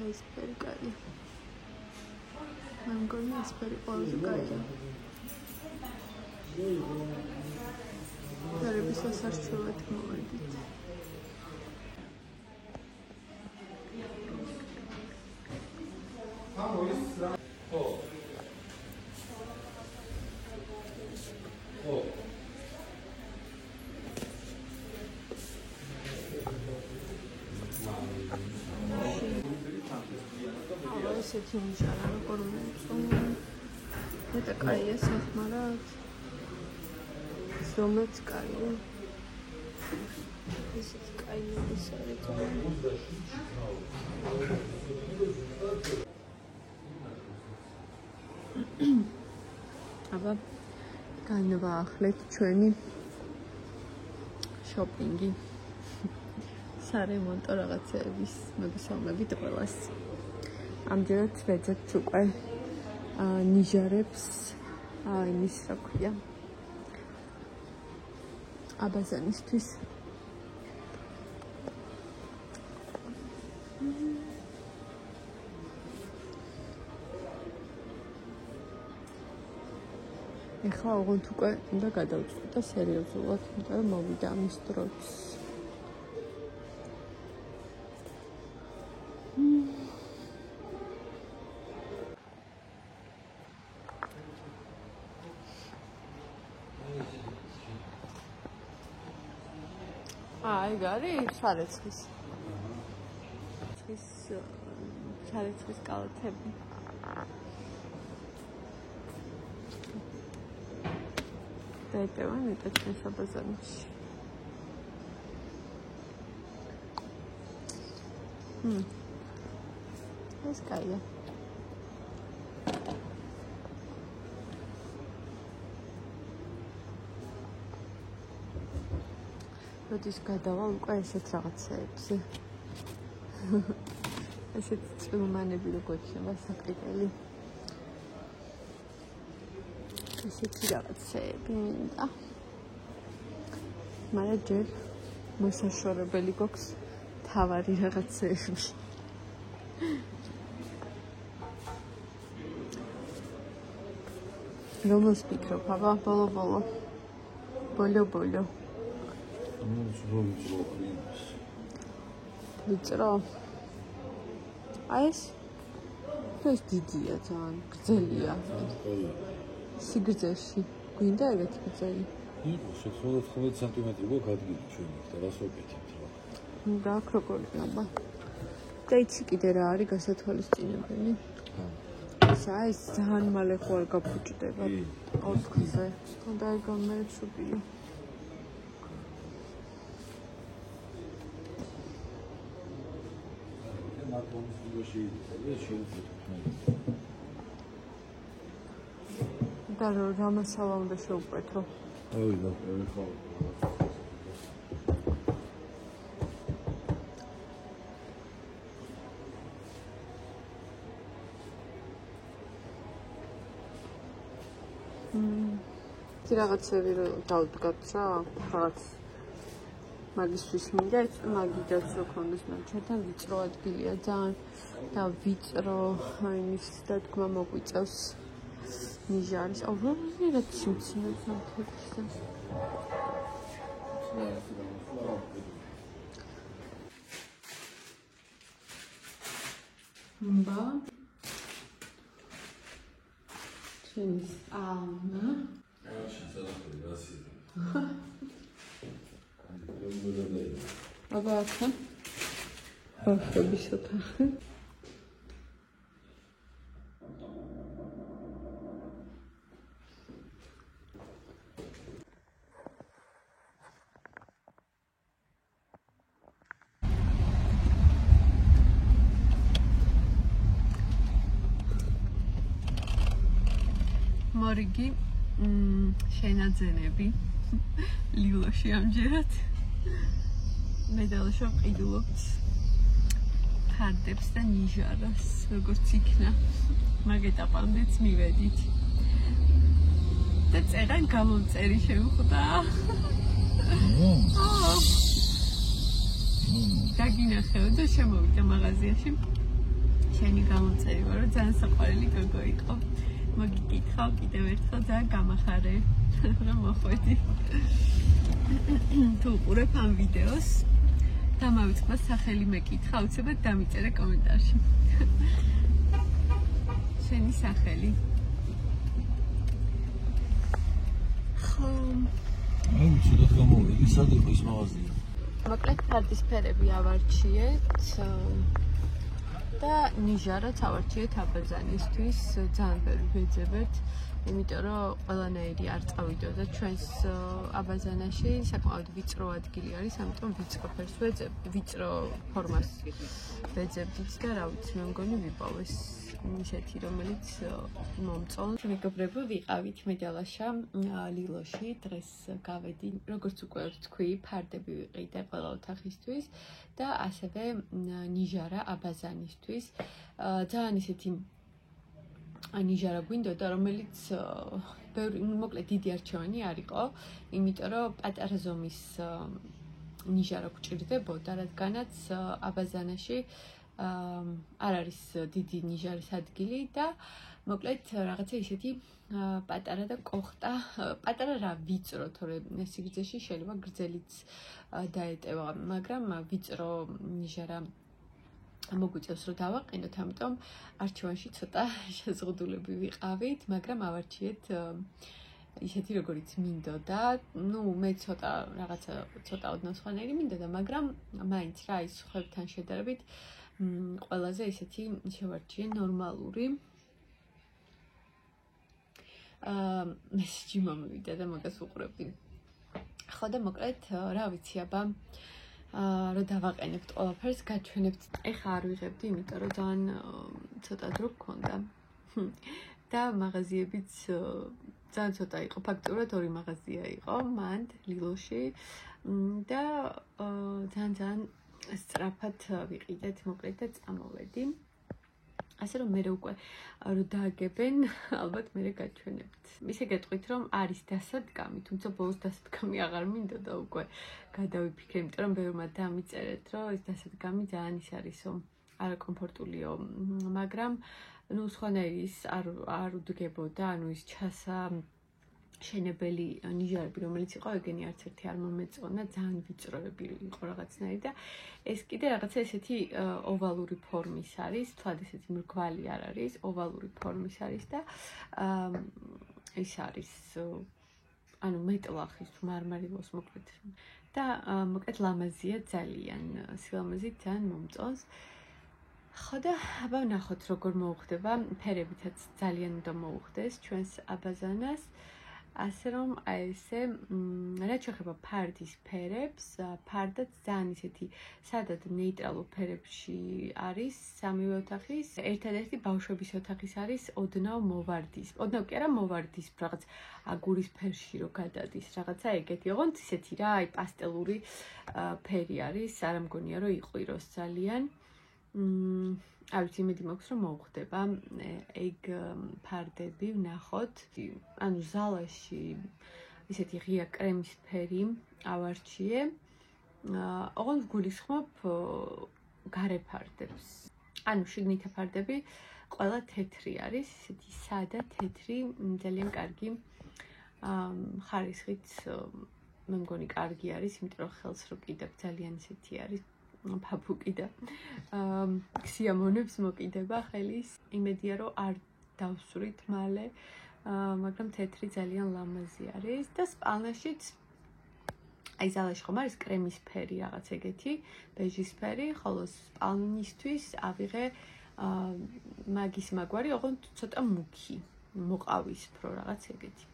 ესფერი კაია. მან გონი ესფერი ყველაზე კაია. დარების სასარჩევად მოვედით. ესეთი ნიშანა როგორ მომწონს. მეტა კაია სახმარად. ზომაც კაია. ესეთი კაია ისარეთ. აბა განვაახლეთ ჩვენი შოპინგი. სარემონტო რაღაცების მოგესალმებით ყველას. ამჯერად ვეძებთ უკვე ნიჟარებს იმის რა ქვია აბაზანისთვის. ეხლა ოღონდ უკვე უნდა გადავწყვიტო და სერიოზულად, იმიტომ რომ მოვიდა ამის დროც. აი გარი შარეცხის შარეცხის კალათები. დაიტევა მეტად ჩვენს აბაზანში. ეს კაია. როდის გადავალ უკვე ესეთ რაღაცეებზე. ესეთ წვიმანები როგორ იქნება საკრიტელი. ესეთი რაღაცეები მინდა. მაგრამ ჯერ მოსაშორებელი გვაქვს თავარი რაღაცეები. რომელს ფიქრობ, აბა, ბოლო. ვიწრო. აი ეს დიდია ძალიან, გრძელია. სიგრძეში გვინდა ეგეთი გრძელი? იყო 19 სანტიმეტრი გვაქვს ადგილი ჩვენი და რას ვაკეთებთ რა? და აქ როგორ იქნება? და იცი კიდე რა არის გასათვალისწინებელი? ესაა ეს ძალიან მალე ხო არ გაფუჭდება 4-ზე. და აი გამეცუპია. და რამასალა უნდა შევკვეთო. ავიდა, ეხლა. რაღაცები დავდგათ რა, რაღაც მაგისთვის მინდა, მაგიდაც რო ქონდეს, მაგრამ ჩვენთან ვიწრო ადგილია ძალიან და ვიწრო იმის დადგმა მოგვიწევს ნიჟარის. რა ციმციმებს ამთეთრზე. მბა ჩვენის ალმა აბა ახლა ბავშვების ოთახი. მორიგი შენაძენები ლილოში ამჯერად მე დავშო ყიდულობთ ფარდებს და ნიჟარას როგორც იქნა მაგ ეტაპამდეც მივედით და წერან გამომწერი შევხვდა დაგინახეო და შემოვიდა მაღაზიაში შენი გამოწერება, რომ ძალიან საყვარელი გოგო იყო. მოგიკითხავ კიდევ ერთხელ ძალიან გამახარე, რომ მოხვედი. თუ უყურებ ამ ვიდეოს და მავიწყდა სახელი მეკითხა, უცებად დამიწერე კომენტარში. შენი სახელი. ხო. აი, ცუდად გამოვიდი, სად იყო ის მაღაზია? მოკლედ ფარდისფერები ავარჩიეთ და ნიჟარაც ავარჩიეთ აბაზანისთვის, ძალიან ბევრი ვეძებთ, იმიტომ რომ ყველანაირი არ წავიდოდა ჩვენს აბაზანაში, საკმაოდ ვიწრო ადგილი არის, ამიტომ ვიწრო ფერს ვიწრო ფორმას ვეძებდით და რა ვიცი, მე მგონი ვიპოვეს ისეთი, რომელიც მომწონს. მეგობრებო, ვიყავით მე და ლაშა ლილოში, დღეს გავედი, როგორც უკვე ვთქვი, ფარდები ვიყიდე ყველა ოთახისთვის და ასევე ნიჟარა აბაზანისთვის. ძალიან ისეთი ნიჟარა გვინდოდა, რომელიც მოკლედ დიდი არჩევანი არ იყო, იმიტომ რომ პატარა ზომის ნიჟარა გვჭირდებოდა, რადგანაც აბაზანაში არ არის დიდი ნიჟარის ადგილი და მოკლედ რაღაცა ისეთი პატარა და კოხტა, პატარა რა ვიწრო, თორე სიგრძეში შეიძლება გრძელიც დაეტევა, მაგრამ ვიწრო ნიჟარა მოგვიწევს რომ დავაყენოთ, ამიტომ არჩევანში ცოტა შეზღუდულები ვიყავით, მაგრამ ავარჩიეთ ისეთი როგორიც მინდოდა. ნუ მე ცოტა ოდნავ სხვანაირი მინდოდა, მაგრამ მაინც რა ის სხვებთან შედარებით ყველაზე ისეთი შევარჩიე ნორმალური. მესიჯი მომივიდა და მაგას უყურებდი. ხო და მოკლედ რა ვიცი აბა რომ დავაყენებთ ყველაფერს, გაჩვენებთ. ეხლა არ ვიღებდი, იმიტომ რომ ძალიან ცოტა დრო გქონდა. და მაღაზიებიც ძალიან ცოტა იყო, ფაქტურად 2 მაღაზია იყო, მანდ ლილოში და ძალიან სწრაფად ვიყიდეთ, მოკლედ და წამოვედი. ასე რომ მე უკვე რომ დააგებენ, ალბათ მე გაჩვენებთ. ისე გეტყვით რომ არის დასადგამი, თუმცა ბოლოს დასადგამი აღარ მინდოდა უკვე გადავიფიქრე, იმიტომ რომ ბევრმა დამიწერეთ, რომ ეს დასადგამი ძალიან ის არისო, არაკომფორტულიო, მაგრამ ნუ სხვანაირი ის არ უდგებოდა, ანუ ის ჩასაშენებელი ნიჟარები, რომელიც იყო, ეგენი არც ერთი არ მომეწონა, ძალიან ვიწროები იყო რაღაცნაირი და ეს კიდე რაღაცა ესეთი ოვალური ფორმის არის, თვად ესეთი მრგვალი არ არის, ოვალური ფორმის არის და ის არის ანუ მეტლახის მარმარილოს მოკლედ და მოკლედ ლამაზია ძალიან, სილამაზით ძალიან მომწონს. ხო და აბა ვნახოთ როგორ მოუხდება, ფერებითაც ძალიან უნდა მოუხდეს ჩვენს აბაზანას. ასე რომ აი ესე რაც შეეხება ფარდის ფერებს, ფარდაც ძალიან ისეთი სადად ნეიტრალურ ფერებში არის სამივე ოთახის. ერთადერთი ბავშვების ოთახის არის ოდნავ მოვარდის. ოდნავ კი არა მოვარდის, რაღაც აგურის ფერში რო გადადის, რაღაცა ეგეთი. ოღონდ ისეთი რა, აი პასტელური ფერი არის, არ მგონია რომ იყვიროს ძალიან. არ ვიცი, იმედი მაქვს რომ მოუხდება ეგ ფარდები, ვნახოთ. ანუ ზალაში ისეთი ღია კრემისფერი ავარჩიე. ოღონდ გულისხმობ გარე ფარდებს. ანუ შიგნითა ფარდები ყველა თეთრი არის, ისეთი სადა თეთრი, ძალიან კარგი ხარისხით მე მგონი კარგი არის, იმიტომ რომ ხელს რო კიდებ ძალიან ისეთი არის. ფაფუკი და სიამონებს მოკიდება ხელის. იმედია რომ არ დავსვრით მალე, მაგრამ თეთრი ძალიან ლამაზი არის და სპალნაშიც აი ზალაში ხომ არის კრემისფერი რაღაც ეგეთი, ბეჟისფერი, ხოლო სპალნისთვის ავიღე მაგის მაგვარი, ოღონდ ცოტა მუქი, მოყავისფრო რაღაც ეგეთი.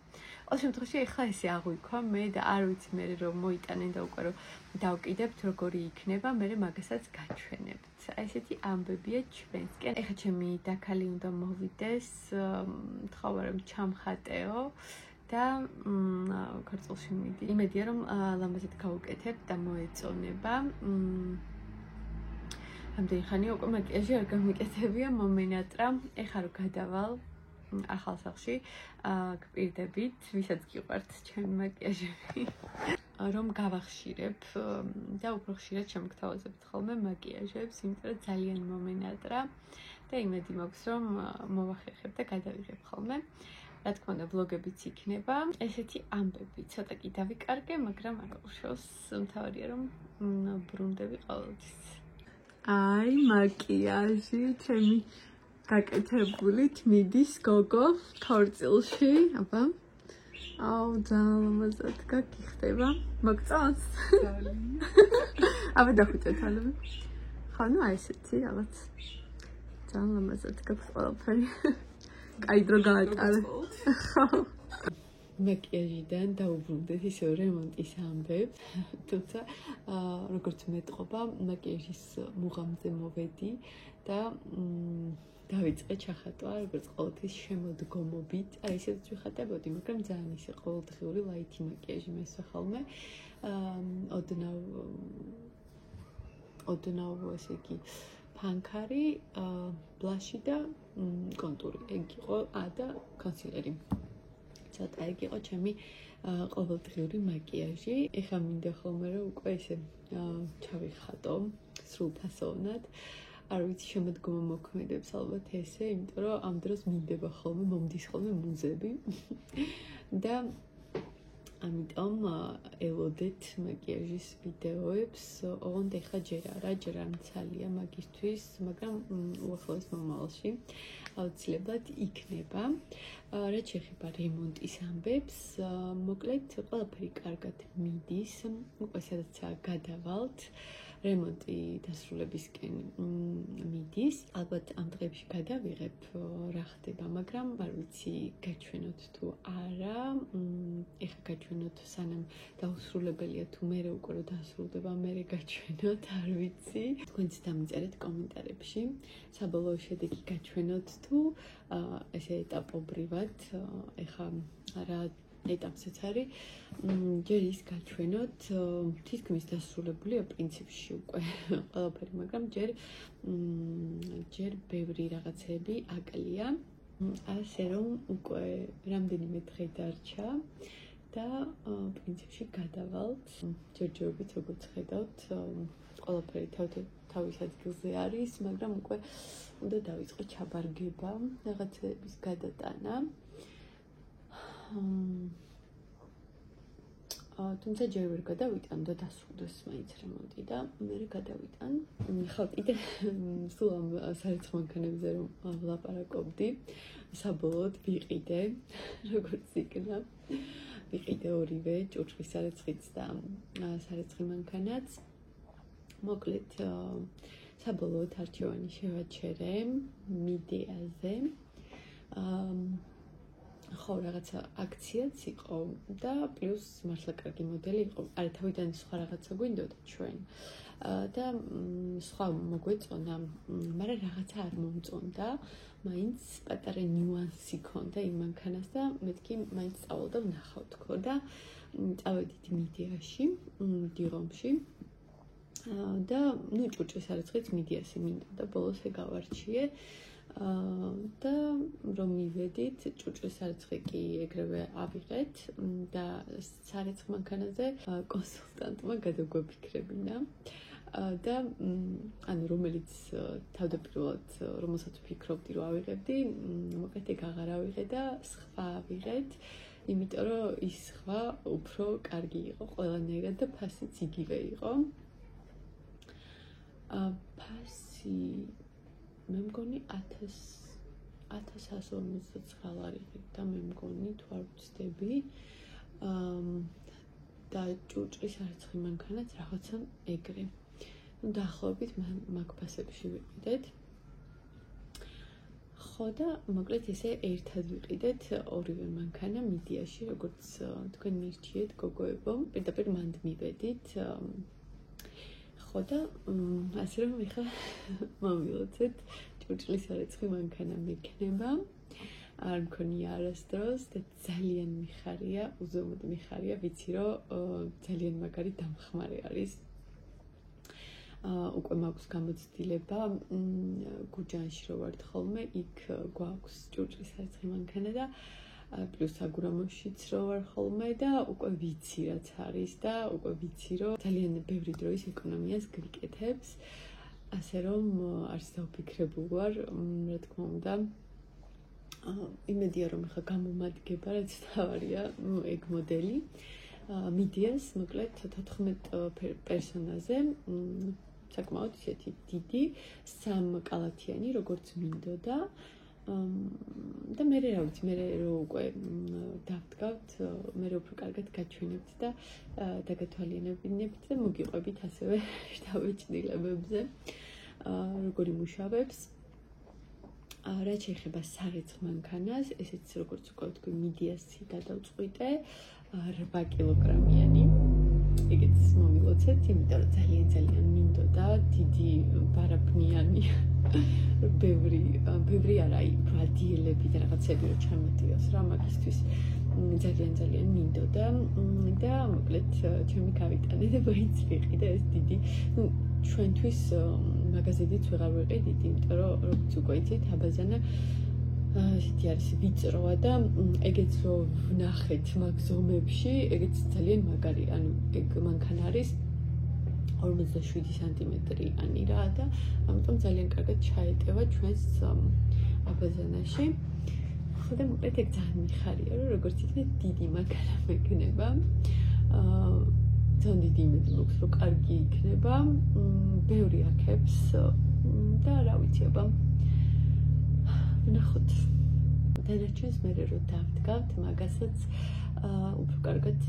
ყოველ შემთხვევაში ეხლა ესე აღვიქვა მე და არ ვიცი მე რომ მოიტანენ და უკვე რომ დავკიდებთ როგორი იქნება, მე მაგასაც გაჩვენებთ. აი ესეთი ამბებია ჩვენსკენ. ეხლა ჩემი დაქალი უნდა მოვიდეს, თხოვარემ ჩამხატეო და ქართულში მიდი. იმედია რომ ლამაზად გავუკეთებ და მოეწონება. ამდენი ხანი უკვე მაკიაჟი არ გამიკეთებია, მომენატრა. ეხლა რომ გადავალ ახალ სახლში, გპირდებით, ვისაც გიყვართ ჩემი მაკიაჟები, რომ გავახშირებ და უფრო ხშირად შემოგთავაზებთ ხოლმე მაკიაჟებს, იმიტომ რომ ძალიან მომენატრა და იმედი მაქვს, რომ მოვახერხებ და გადავიღებ ხოლმე. რა თქმა უნდა, ვლოგებიც იქნება. ესეთი ამბები ცოტა კი დავიკარგე, მაგრამ არ უშავს, მთავარია რომ ბრუნდები ყოველთვის. აი, მაკიაჟი, ჩემი გაკეთებულით მიდის გოგო ქორწილში, აბა. აუ, ძალიან ლამაზად გაგიხდება. მოგწონს? ძალიან. აბა დახვიჭეთ ალები. ხო, ну აი ესეთი რაღაც. ძალიან ლამაზად გაქვს ყველაფერი. კაი დრო გაატარე. მაკიაჟიდან დაუბრუნდეთ ისევ რემონტის ამბებს. თუმცა, როგორც მეტყობა, მაკიაჟის მუღამზე მოვედი და დავიწყე ჩახატვა, როგორც ყოველთვის შემოდგომობით. აი, ისედაც ვიხატებოდი, მაგრამ ძალიან ისე ყოველდღიური ლაითი მაკიაჟი მესვა ხოლმე. ოდნავ ესე იგი ფანქარი, ბლაში და კონტური. ეგ იყო და კონსილერი. ცოტა ეგ იყო ჩემი ყოველდღიური მაკიაჟი. ეხლა მინდა ხოლმე რომ უკვე ესე ჩავიხატო სრულფასოვნად. არ ვიცი შემოდგომა მოქმედებს ალბათ ესე, იმიტომ რომ ამ დროს მინდება ხოლმე, მომდის ხოლმე მუზები. და ამიტომ ელოდეთ მაკიაჟის ვიდეოებს. ოღონდ ეხლა ჯერ არ მცალია მაგისთვის, მაგრამ უახლოეს მომავალში აუცილებლად იქნება. რაც შეეხება რემონტის ამბებს, მოკლედ ყველაფერი კარგად მიდის, უკვე სადაც გადავალთ. რემონტი დასრულებისკენ მიდის. ალბათ ამ დღეებში გადავიღებ რა ხდება, მაგრამ არ ვიცი გაჩვენოთ თუ არა. ეხლა გაჩვენოთ სანამ დაუსრულებელია თუ მერე უკვე რომ დასრულდება, მერე გაჩვენოთ, არ ვიცი. თქვენც დამიწერეთ კომენტარებში. საბოლოო შედეგი გაჩვენოთ თუ ესე ეტაპობრივად, ეხლა რა ეტაპსაც არის, ჯერ ის გაჩვენოთ, თითქმის დასრულებულია პრინციპში უკვე ყველაფერი, მაგრამ ჯერ ბევრი რაღაცები აკლია, ასე რომ უკვე რამდენიმე დღე დარჩა და პრინციპში გადავალთ. ჯერჯერობით როგორც ხედავთ, ყველაფერი თავის ადგილზე არის, მაგრამ უკვე უნდა დავიწყო ჩაბარგება, რაღაცების გადატანა. თუმცა ჯერ ვერ გადავიტან და დასრულდეს მაინც რემონტი და მე გადავიტან. ხო, კიდე სულ ამ სარეცხ მანქანებზე რომ ვლაპარაკობდი, საბოლოოდ ვიყიდე, როგორც იქნა. ვიყიდე ორივე, ჭურჭლის სარეცხიც და სარეცხი მანქანაც. მოკლედ, საბოლოოდ არჩევანი შევაჩერე მიდეაზე. ხო, რაღაცა აქციაც იყო და პლუს მართლა კარგი მოდელი იყო. არა, თავიდან სხვა რაღაცა გვინდოდა ჩვენ. და სხვა მოგვეწონა, მაგრამ რაღაცა არ მომწონდა. მაინც პატარა ნიუანსი ქონდა იმ მანქანას და მეთქი მაინც წავალდა ვნახავ თქო და წავედით მიდეაში, დიღომში. და ნუ ჭურჭლის სარეცხიც მიდეასი მინდა და ბოლოს ეგავარჩიე. და რომ მივედით, ჭურჭლის სარეცხი კი ეგრევე ავიღეთ და სარეცხ მანქანაზე კონსულტანტმა გადაგვაფიქრებინა. და ანუ რომელიც თავდაპირველად რომელსაც ვფიქრობდი რომ ავიღებდი, მოკლედ ეგ აღარ ავიღე და სხვა ავიღეთ, იმიტომ რომ ის სხვა უფრო კარგი იყო ყველანაირად და ფასიც იგივე იყო. ფასი მე მგონი 1159 ლარი და მე მგონი თუ არ ვცდები და ჭურჭლის სარეცხი მანქანაც რაღაცა ეგრე. ნუ დაახლოებით მაგ ფასებში ვიყიდეთ. ხო და მოკლედ ესე ერთად ვიყიდეთ ორივე მანქანა მიდეაში, როგორც თქვენ მირჩიეთ გოგოებო, პირდაპირ მანდ მივედით. ხო და ასე რომ ეხლა მომილოცეთ ჭურჭლის სარეცხი მანქანა მექნება. არ მქონია არასდროს და ძალიან მიხარია, უზომოდ მიხარია, ვიცი რომ ძალიან მაგარი დამხმარე არის. უკვე მაქვს გამოცდილება გუჯანში რო ვართ ხოლმე, იქ გვაქვს ჭურჭლის სარეცხი მანქანა და პლუს აგურამოშიც რო ვარ ხოლმე და უკვე ვიცი რაც არის და უკვე ვიცი რომ ძალიან ბევრი დროის ეკონომიას გვიკეთებს. ასე რომ არც დავფიქრებულ ვარ, რა თქმა უნდა. იმედია რომ ხა გამომადგება, რაც თავარია ეგ მოდელი. მიდიას მოკლედ 14 პერსონაზე, საკმაოდ ისეთი დიდი, სამკალათიანი, როგორც მინდოდა. და მე რა ვიცი, მე რო უკვე დავდგავთ, მე უფრო კარგად გაჩვენებთ და დაგათვალიერებინებთ და მოგიყვებით ასევე შთაბეჭდილებებზე, როგორ იმუშავებს. რაც შეეხება სარეცხ მანქანას, ესეც როგორც უკვე თქვი, მიდიასი გადავწყვიტე 8 კილოგრამიანი. ეგეც მომილოცეთ, იმიტომ რომ ძალიან მინდოდა დიდი ბარაბნიანი ბევრი არა, რადიელები და რაღაცები რო ჩამოტიოს რა მაგისთვის ძალიან მინდოდა და მოკლედ ჩემი გავიტანე და ვინც ვიყიდე ეს დიდი ჩვენთვის მაგაზედიც ვეღარ ვიყიდით, იმიტომ რომ როგორც უკვე იცით, აბაზანა ესეთი არის ვიწროა და ეგეც რო ვნახეთ მაგ ზომებში, ეგეც ძალიან მაგარი, ანუ ეგ მანქანა არის 47 სანტიმეტრიანი რა და ამიტომ ძალიან კარგად ჩაეტევა ჩვენს აბაზანაში. ხო და მოკლედ ეგ ძალიან მიხარია, რომ როგორც იქნება დიდი მანქანა მექნება. ძალიან დიდი იმედი მაქვს, რომ კარგი იქნება. ბევრი აქებს და რა ვიცი, აბა ვნახოთ. დანარჩენს მე რო დავდგავთ, მაგასაც უფრო კარგად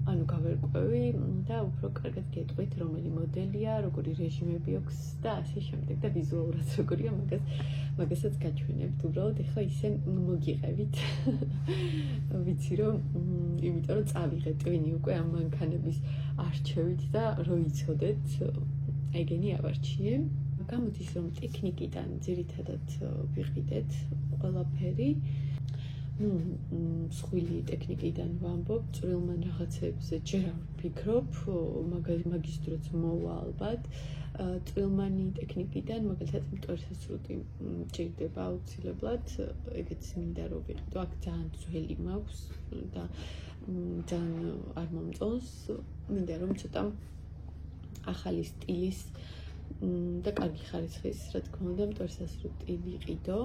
ანუ გავერკვევი და უფრო კარგად გეტყვით, რომელი მოდელია, როგორი რეჟიმები აქვს და ასე შემდეგ და ვიზუალურად როგორია, მაგასაც გაჩვენებთ. უბრალოდ ეხლა ისე მოგიყევით. ვიცი რომ იმიტომ რომ წავიღეთ ტვინი უკვე ამ მანქანების არჩევით და რო იცოდეთ, ეგენი ავარჩიე. გამოდის რომ ტექნიკიდან ძირითადად ვიყიდეთ ყველაფერი. მსხვილი ტექნიკიდან ვამბობ, წვრილმან რაღაცებზე ჯერ არ ვფიქრობ, მაგის დროც მოვა ალბათ. წვრილმანი ტექნიკიდან, მაგალითად, მტვერსასრუტი მჭირდება აუცილებლად, ეგეც მინდა რომ ვიყიდო, აქ ძალიან ძველი მაქვს და ძალიან არ მომწონს, მინდა რომ ცოტა ახალი სტილის და კარგი ხარისხის, რა თქმა უნდა, მტვერსასრუტი ვიყიდო.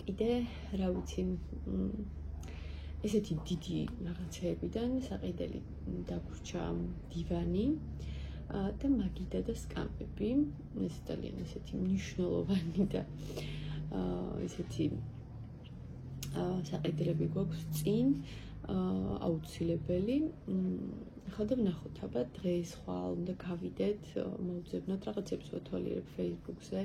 კიდე რა ვიცი, ესეთი დიდი რაღაცეებიდან საყიდელი დაგვრჩა დივანი და მაგიდა და სკამები. ეს ძალიან ესეთი მნიშვნელოვანი და ესეთი საყიდელები გვაქვს წინ აუცილებელი. ხო და ვნახოთ, აბა დღეს ხვალ უნდა გავიდეთ, მოვძებნოთ რაღაცებს ვათვალიერებ Facebook-ზე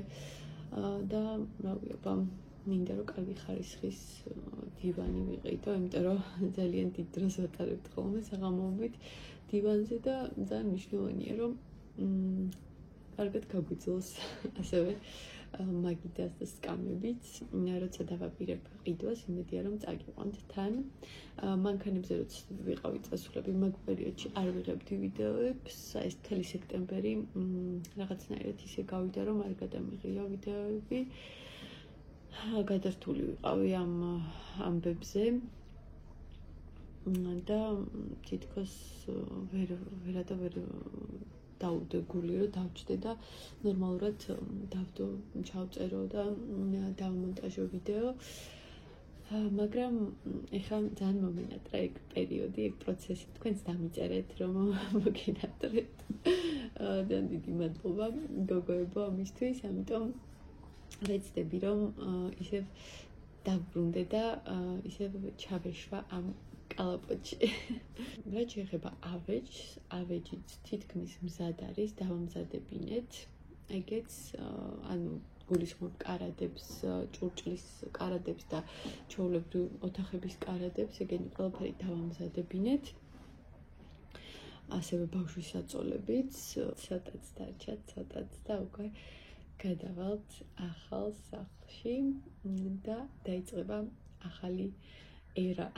და რავი, აბა მინდა რომ კარგი ხარისხის დივანი ვიყიდო, იმიტომ რომ ძალიან დიდ დროს ვატარებთ ხოლმე საღამოობით დივანზე და ძალიან მნიშვნელოვანია რომ კარგად გაგვიძლოს ასევე მაგიდას და სკამებით, როცა დავაპირებ ყიდვას, იმედია რომ წაგიყვანთ თან. მანქანებზე როცა ვიყავი წასულები, მაგ პერიოდში არ ვიღებდი ვიდეოებს, ეს მთელი სექტემბერი რაღაცნაირად ისე გავიდა, რომ არ გადამიღია ვიდეოები. გადართული ვიყავი ამ ამბებზე და თითქოს ვერ დაუდეგული რომ დავჭდე და ნორმალურად დავდო ჩავწერო და დავმონტაჟო ვიდეო, მაგრამ ეხლა ძალიან მომინატრა ეგ პერიოდი, ეგ პროცესი, თქვენც დამიწერეთ რომ მოგინატრეთ. ძალიან დიდი მადლობა გოგოებო ამისთვის, ამიტომ ვეცდები რომ ისევ დავბრუნდე და ისევ ჩავეშვა ამ კალაპოჩი. რაც შეეხება ავეჯიც თითქმის მზად არის, დავამზადებინეთ. ეგეც ანუ გულისხმობ კარადებს, ჭურჭლის კარადებს და ჩვეულებრივ ოთახების კარადებს, ეგენი ყველაფერი დავამზადებინეთ. ასევე ბავშვის საწოლებიც, ცოტაც დარჩათ, ცოტაც და უკვე გადავალთ ახალ სახლში და დაიწყება ახალი ერა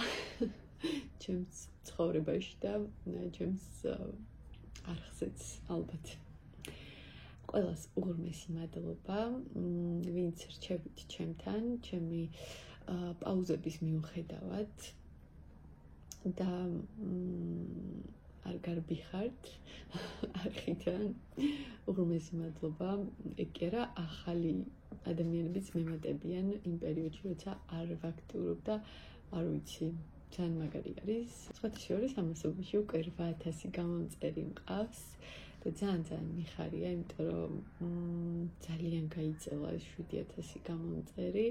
ჩემს ცხოვრებაში და ჩემს არხზეც ალბათ. ყველას უღრმესი მადლობა, ვინც რჩებით ჩემთან, ჩემი პაუზების მიუხედავად და არ გარბი ხართ არხიდან უღრმესი მადლობა ეგ კი არა ახალი ადამიანებიც მემატებიან იმ პერიოდში როცა არ ვაქტიურობ და არ ვიცი ძალიან მაგარი არის სხვათა შორის ამასობაში უკვე 8000 გამომწერი მყავს და ძალიან მიხარია იმიტომ რომ ძალიან გაიწელა 7000 გამომწერი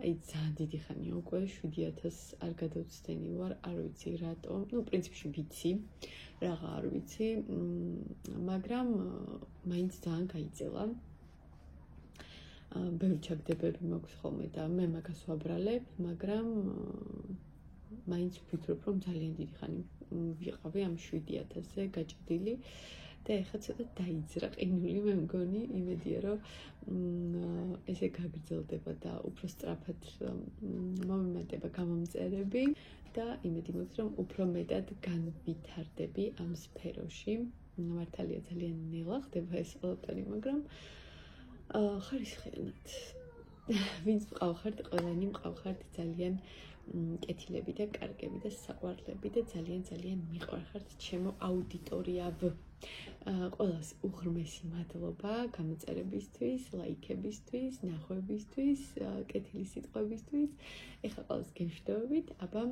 აი ძალიან დიდი ხანია უკვე 7000 არ გადავცდენი ვარ არ ვიცი რატომ ну პრინციპში ვიცი რაღა არ ვიცი მაგრამ მაინც ძალიან გაიწელა ბევრი ჩაგდებები მაქვს ხოლმე და მე მაგას ვაბრალებ მაგრამ მაინც ვფიქრობ რომ ძალიან დიდი ხანი ვიყავი ამ 7000-ზე გაჭედილი და ეხლა ცოტა დაიძრა ყინული მე მგონი იმედია რომ ესე გაგრძელდება და უფრო სწრაფად მომემატება გამომწერები და იმედი მაქვს რომ უფრო მეტად განვითარდები ამ სფეროში მართალია ძალიან ნელა ხდება ეს ყველაფერი მაგრამ ხარისხიანად ვინც მყავხართ ყველანი მყავხართ ძალიან კეთილები და კარგები და საყვარლები და ძალიან მიყვარხართ ჩემო აუდიტორია ყველას უღრმესი მადლობა გამოწერებისთვის, ლაიქებისთვის, ნახვებისთვის, კეთილი სიტყვებისთვის. ეხლა ყველას გეშდებით, აბა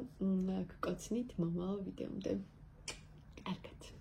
გკოცნით მომავალ ვიდეომდე. კარგად.